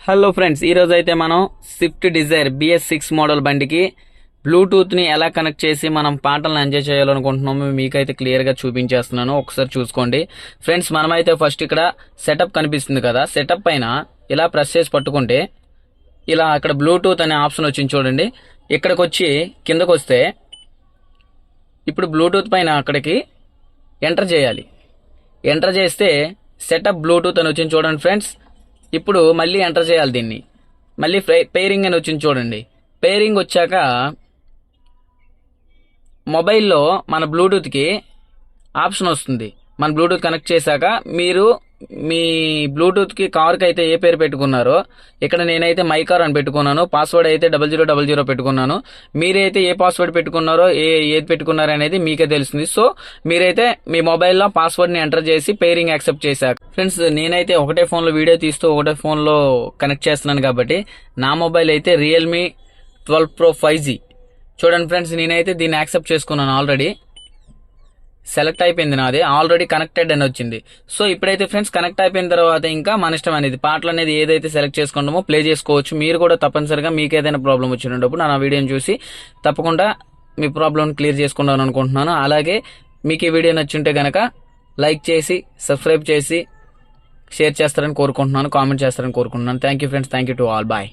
Hello friends, ఈరోజు అయితే మనం స్విఫ్ట్ డిజైర్ BS6 మోడల్ బండికి బ్లూటూత్ని ఎలా కనెక్ట్ చేసి మనం పాటలను ఎంజాయ్ చేయాలనుకుంటున్నామో మీకైతే క్లియర్గా చూపించేస్తున్నాను. ఒకసారి చూసుకోండి ఫ్రెండ్స్. మనమైతే ఫస్ట్ ఇక్కడ సెటప్ కనిపిస్తుంది కదా, సెటప్ పైన ఇలా ప్రెస్ చేసి పట్టుకుంటే ఇలా అక్కడ బ్లూటూత్ అనే ఆప్షన్ వచ్చింది చూడండి. ఇక్కడికి వచ్చి కిందకు వస్తే ఇప్పుడు బ్లూటూత్ పైన అక్కడికి ఎంటర్ చేయాలి. ఎంటర్ చేస్తే సెటప్ బ్లూటూత్ అని వచ్చింది చూడండి ఫ్రెండ్స్. ఇప్పుడు మళ్ళీ ఎంటర్ చేయాలి దీన్ని. మళ్ళీ పేరింగ్ అని వచ్చింది చూడండి. పేరింగ్ వచ్చాక మొబైల్లో మన బ్లూటూత్కి ఆప్షన్ వస్తుంది. మన బ్లూటూత్ కనెక్ట్ చేశాక మీరు మీ బ్లూటూత్కి కార్కి అయితే ఏ పేరు పెట్టుకున్నారో, ఇక్కడ నేనైతే మై కార్ అని పెట్టుకున్నాను. పాస్వర్డ్ అయితే 0000 పెట్టుకున్నాను. మీరైతే ఏ పాస్వర్డ్ పెట్టుకున్నారో ఏది పెట్టుకున్నారో అనేది మీకే తెలుస్తుంది. సో మీరైతే మీ మొబైల్లో పాస్వర్డ్ని ఎంటర్ చేసి పేరింగ్ యాక్సెప్ట్ చేశాక ఫ్రెండ్స్, నేనైతే ఒకటే ఫోన్లో వీడియో తీస్తూ ఒకటే ఫోన్లో కనెక్ట్ చేస్తున్నాను కాబట్టి నా మొబైల్ అయితే Realme 12 Pro 5G. చూడండి ఫ్రెండ్స్, నేనైతే దీన్ని యాక్సెప్ట్ చేసుకున్నాను. ఆల్రెడీ సెలెక్ట్ అయిపోయింది, నాది ఆల్రెడీ కనెక్టెడ్ అని వచ్చింది. సో ఇప్పుడైతే ఫ్రెండ్స్ కనెక్ట్ అయిపోయిన తర్వాత ఇంకా మన ఇష్టం అనేది పాటలు అనేది ఏదైతే సెలెక్ట్ చేసుకుంటామో ప్లే చేసుకోవచ్చు. మీరు కూడా తప్పనిసరిగా మీకు ఏదైనా ప్రాబ్లం వచ్చినప్పుడు నా వీడియోని చూసి తప్పకుండా మీ ప్రాబ్లం క్లియర్ చేసుకుందాం అనుకుంటున్నాను. అలాగే మీకు ఈ వీడియో నచ్చుంటే గనక లైక్ చేసి సబ్స్క్రైబ్ చేసి షేర్ చేస్తారని కోరుకుంటున్నాను, కామెంట్ చేస్తారని కోరుకుంటున్నాను. Thank you friends, thank you to all, bye.